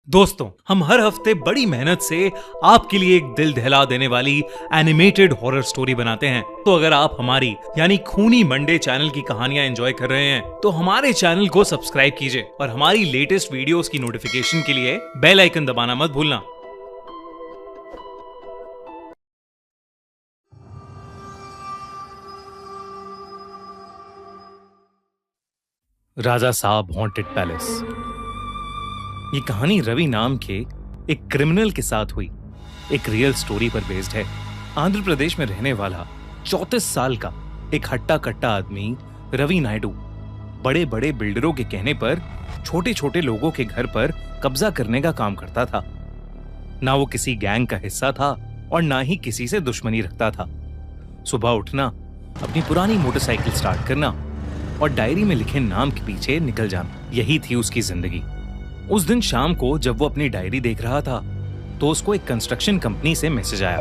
दोस्तों, हम हर हफ्ते बड़ी मेहनत से आपके लिए एक दिल दहला देने वाली एनिमेटेड हॉरर स्टोरी बनाते हैं। तो अगर आप हमारी यानी खूनी मंडे चैनल की कहानियां एंजॉय कर रहे हैं तो हमारे चैनल को सब्सक्राइब कीजिए और हमारी लेटेस्ट वीडियोस की नोटिफिकेशन के लिए बेल आइकन दबाना मत भूलना। राजा साहब हॉन्टेड पैलेस। ये कहानी रवि नाम के एक क्रिमिनल के साथ हुई एक रियल स्टोरी पर बेस्ड है। आंध्र प्रदेश में रहने वाला 34 साल का एक हट्टा कट्टा आदमी रवि नायडू बड़े बड़े बिल्डरों के कहने पर छोटे छोटे लोगों के घर पर कब्जा करने का काम करता था। ना वो किसी गैंग का हिस्सा था और ना ही किसी से दुश्मनी रखता था। सुबह उठना, अपनी पुरानी मोटरसाइकिल स्टार्ट करना और डायरी में लिखे नाम के पीछे निकल जाना, यही थी उसकी जिंदगी। उस दिन शाम को जब वो अपनी डायरी देख रहा था तो उसको एक कंस्ट्रक्शन कंपनी से मैसेज आया।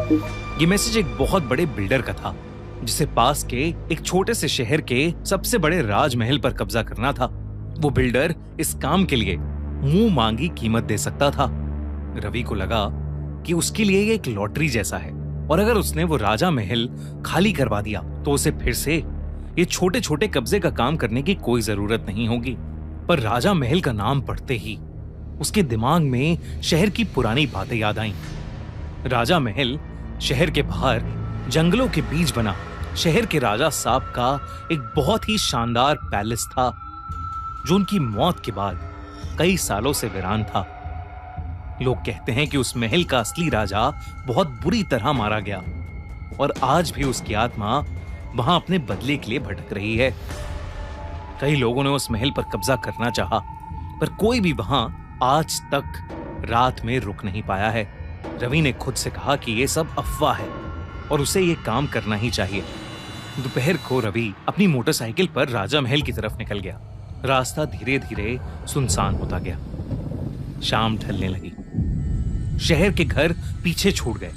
ये मैसेज एक बहुत बड़े बिल्डर का था जिसे पास के एक छोटे से शहर के सबसे बड़े राजमहल पर कब्जा करना था। वो बिल्डर इस काम के लिए मुंह मांगी कीमत दे सकता था। रवि को लगा कि उसके लिए ये एक लॉटरी जैसा है और अगर उसने वो राजा महल खाली करवा दिया तो उसे फिर से ये छोटे छोटे कब्जे का काम करने की कोई जरूरत नहीं होगी। पर राजा महल का नाम पढ़ते ही उसके दिमाग में शहर की पुरानी बातें याद आईं। राजा महल शहर के बाहर जंगलों के बीच बना शहर के राजा साहब का एक बहुत ही शानदार पैलेस था जो उनकी मौत के बाद कई सालों से वीरान था। लोग कहते हैं कि उस महल का असली राजा बहुत बुरी तरह मारा गया और आज भी उसकी आत्मा वहां अपने बदले के लिए भटक रही है। कई लोगों ने उस महल पर कब्जा करना चाहा पर कोई भी वहां आज तक रात में रुक नहीं पाया है। रवि ने खुद से कहा कि यह सब अफवाह है और उसे यह काम करना ही चाहिए। दोपहर को रवि अपनी मोटरसाइकिल पर राजा महल की तरफ निकल गया। रास्ता धीरे धीरे सुनसान होता गया। शाम ढलने लगी। शहर के घर पीछे छूट गए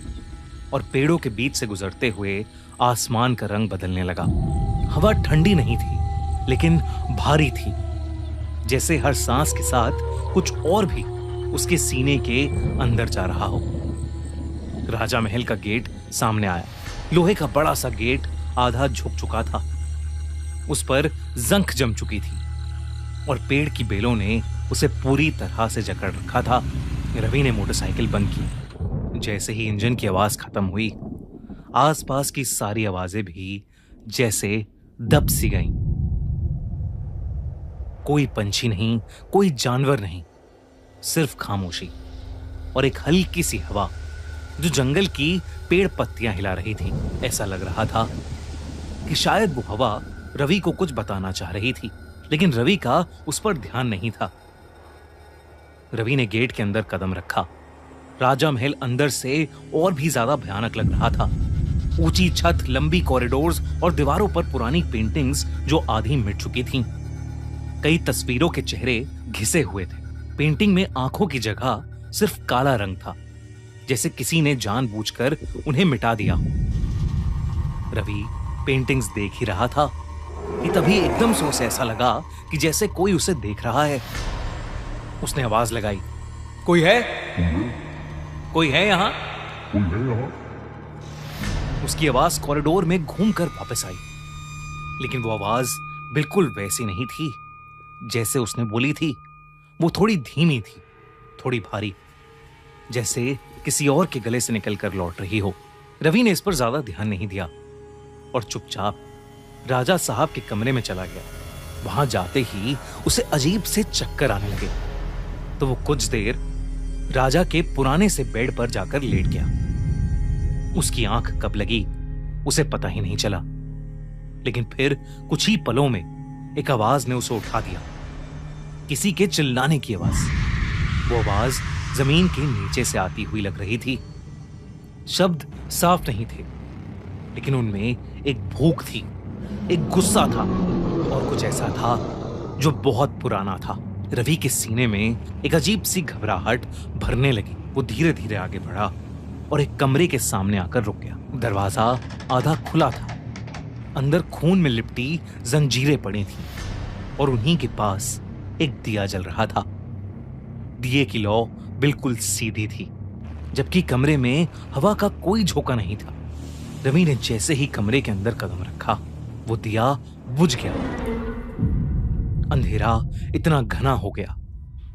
और पेड़ों के बीच से गुजरते हुए आसमान का रंग बदलने लगा। हवा ठंडी नहीं थी लेकिन भारी थी, जैसे हर सांस के साथ कुछ और भी उसके सीने के अंदर जा रहा हो। राजा महल का गेट सामने आया। लोहे का बड़ा सा गेट आधा झुक चुका था। उस पर जंख जम चुकी थी और पेड़ की बेलों ने उसे पूरी तरह से जकड़ रखा था। रवि ने मोटरसाइकिल बंद की। जैसे ही इंजन की आवाज खत्म हुई, आसपास की सारी आवाजें भी जैसे दब सी गईं। कोई पंछी नहीं, कोई जानवर नहीं, सिर्फ खामोशी और एक हल्की सी हवा जो जंगल की पेड़ पत्तियां हिला रही थी। ऐसा लग रहा था कि शायद वो हवा रवि को कुछ बताना चाह रही थी, लेकिन रवि का उस पर ध्यान नहीं था। रवि ने गेट के अंदर कदम रखा। राजा महल अंदर से और भी ज्यादा भयानक लग रहा था। ऊंची छत, लंबी कॉरिडोर्स और दीवारों पर पुरानी पेंटिंग्स जो आधी मिट चुकी थीं। कई तस्वीरों के चेहरे घिसे हुए थे। पेंटिंग में आंखों की जगह सिर्फ काला रंग था, जैसे किसी ने जानबूझकर उन्हें मिटा दिया हो। रवि पेंटिंग्स देख ही रहा था कि तभी एकदम से उसे ऐसा लगा कि जैसे कोई उसे देख रहा है। उसने आवाज लगाई, कोई है? कोई है यहाँ? उसकी आवाज कॉरिडोर में घूमकर वापस आई, लेकिन वो आवाज बिल्कुल वैसी नहीं थी जैसे उसने बोली थी। वो थोड़ी धीमी थी, थोड़ी भारी, जैसे किसी और के गले से निकलकर लौट रही हो। रवि ने इस पर ज्यादा ध्यान नहीं दिया और चुपचाप राजा साहब के कमरे में चला गया। वहां जाते ही उसे अजीब से चक्कर आने लगे तो वो कुछ देर राजा के पुराने से बेड पर जाकर लेट गया। उसकी आंख कब लगी उसे पता ही नहीं चला, लेकिन फिर कुछ ही पलों में एक आवाज ने उसे उठा दिया। किसी के चिल्लाने की आवाज। वो आवाज जमीन के नीचे से आती हुई लग रही थी। शब्द साफ नहीं थे, लेकिन उनमें एक भूख थी, एक गुस्सा था और कुछ ऐसा था जो बहुत पुराना था। रवि के सीने में एक अजीब सी घबराहट भरने लगी। वो धीरे धीरे आगे बढ़ा और एक कमरे के सामने आकर रुक गया। दरवाजा आधा खुला था। अंदर खून में लिपटी जंजीरें पड़ी थीं और उन्हीं के पास एक दिया जल रहा था। दिए की लौ बिल्कुल सीधी थी, जबकि कमरे में हवा का कोई झोंका नहीं था। रवि ने जैसे ही कमरे के अंदर कदम रखा, वो दिया बुझ गया। अंधेरा इतना घना हो गया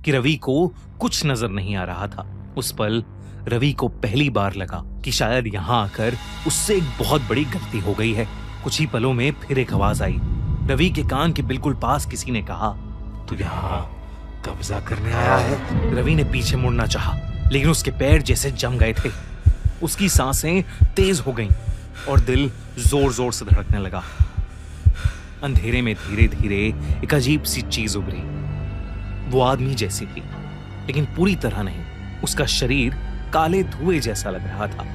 कि रवि को कुछ नजर नहीं आ रहा था। उस पल रवि को पहली बार लगा कि शायद यहां आकर उससे एक बहुत बड़ी गलती हो गई है। कुछ ही पलों में फिर एक आवाज आई। रवि के कान के बिल्कुल पास किसी ने कहा, तू यहां कब्जा करने आया है? रवि ने पीछे मुड़ना चाहा, लेकिन उसके पैर जैसे जम गए थे। उसकी सांसें तेज हो गईं और दिल जोर जोर से धड़कने लगा। अंधेरे में धीरे धीरे एक अजीब सी चीज उभरी। वो आदमी जैसी थी, लेकिन पूरी तरह नहीं। उसका शरीर काले धुएं जैसा लग रहा था।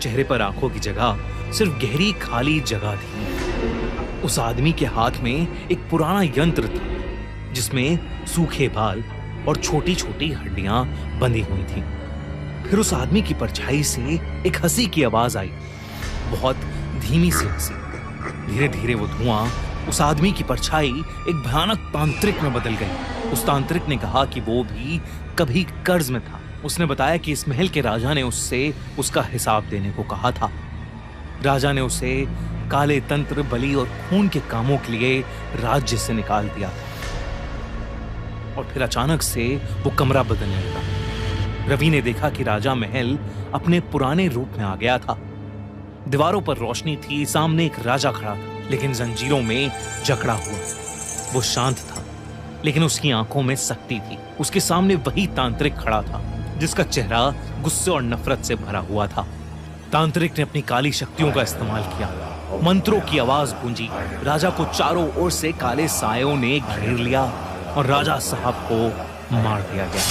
चेहरे पर आंखों की जगह सिर्फ गहरी खाली जगह थी। उस आदमी के हाथ में एक पुराना यंत्र था, जिसमें सूखे बाल और छोटी छोटी हड्डियां बंधी हुई थीं। फिर उस आदमी की परछाई से एक हंसी की आवाज आई, बहुत धीमी सी हंसी। धीरे धीरे वो धुआं, उस आदमी की परछाई एक भयानक तांत्रिक में बदल गई। उस तांत्रिक ने कहा कि वो भी कभी कर्ज में था। उसने बताया कि इस महल के राजा ने उससे उसका हिसाब देने को कहा था। राजा ने उसे काले तंत्र, बलि और खून के कामों के लिए राज्य से निकाल दिया था। और फिर अचानक से वो कमरा बदलने लगा। रवि ने देखा कि राजा महल अपने पुराने रूप में आ गया था। दीवारों पर रोशनी थी, सामने एक राजा खड़ा था, लेकिन जंजीरों में जकड़ा हुआ। वो शांत था, लेकिन उसकी आंखों में सख्ती थी। उसके सामने वही तांत्रिक खड़ा था, जिसका चेहरा गुस्से और नफरत से भरा हुआ था। तांत्रिक ने अपनी काली शक्तियों का इस्तेमाल किया। मंत्रों की आवाज गूंजी। राजा को चारों ओर से काले सायों ने घेर लिया और राजा साहब को मार दिया गया।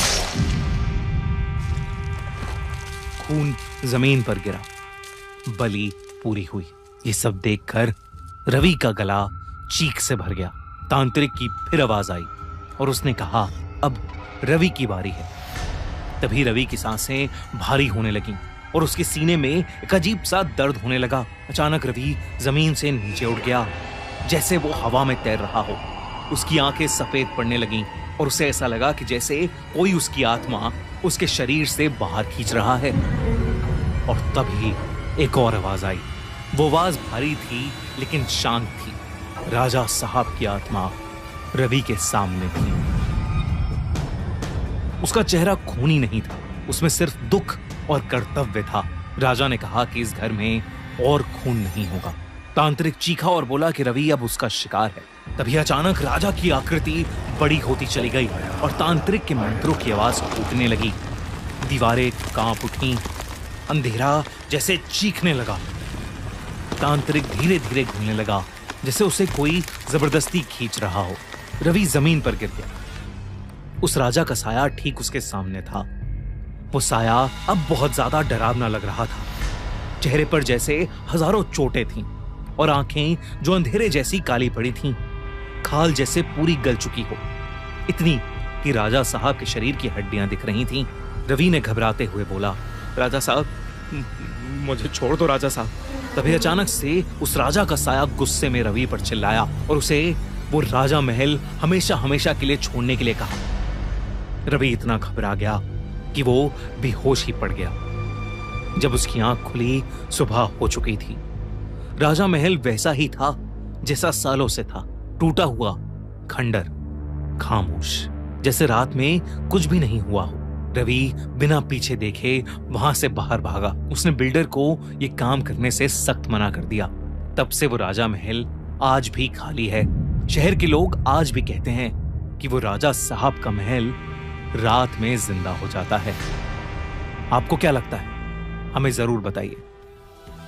खून जमीन पर गिरा, बलि पूरी हुई। ये सब देखकर रवि का गला चीख से भर गया। तांत्रिक की फिर आवाज आई और उसने कहा, अब रवि की बारी है। तभी रवि की सांसें भारी होने लगीं और उसके सीने में एक अजीब सा दर्द होने लगा। अचानक रवि जमीन से नीचे उठ गया, जैसे वो हवा में तैर रहा हो। उसकी आंखें सफेद पड़ने लगीं और उसे ऐसा लगा कि जैसे कोई उसकी आत्मा उसके शरीर से बाहर खींच रहा है। और तभी एक और आवाज आई। वो आवाज भारी थी लेकिन शांत थी। राजा साहब की आत्मा रवि के सामने थी। उसका चेहरा खूनी नहीं था, उसमें सिर्फ दुख और कर्तव्य था। राजा ने कहा कि इस घर में और खून नहीं होगा। तांत्रिक चीखा और बोला कि रवि अब उसका शिकार है। तभी अचानक राजा की आकृति बड़ी होती चली गई और तांत्रिक के मंत्रों की आवाज टूटने लगी। दीवारें कांप उठी, अंधेरा जैसे चीखने लगा। तांत्रिक धीरे धीरे घूमने लगा, जैसे उसे कोई जबरदस्ती खींच रहा हो। रवि जमीन पर गिर गया। उस राजा का साया ठीक उसके सामने था। वो साया अब बहुत ज्यादा डरावना लग रहा था। चेहरे पर जैसे हजारों चोटें थीं और आंखें जो अंधेरे जैसी काली पड़ी थीं, खाल जैसे पूरी गल चुकी हो, इतनी कि राजा साहब के शरीर की हड्डियां दिख रही थीं। रवि ने घबराते हुए बोला, राजा साहब, मुझे छोड़ दो राजा साहब। तभी अचानक से उस राजा का साया गुस्से में रवि पर चिल्लाया और उसे वो राजा महल हमेशा हमेशा के लिए छोड़ने के लिए कहा। रवि इतना घबरा गया कि वो बेहोश ही पड़ गया। जब उसकी आंख खुली, सुबह हो चुकी थी। राजा महल वैसा ही था जैसा सालों से था, टूटा हुआ, खंडर, खामोश, जैसे रात में कुछ भी नहीं हुआ हो। रवि बिना पीछे देखे वहां से बाहर भागा। उसने बिल्डर को ये काम करने से सख्त मना कर दिया। तब से वो राजा महल आज भी खाली है। शहर के लोग आज भी कहते हैं कि वो राजा साहब का महल रात में जिंदा हो जाता है। आपको क्या लगता है? हमें जरूर बताइए।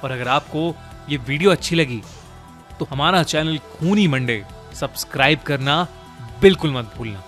और अगर आपको ये वीडियो अच्छी लगी तो हमारा चैनल खूनी मंडे सब्सक्राइब करना बिल्कुल मत भूलना।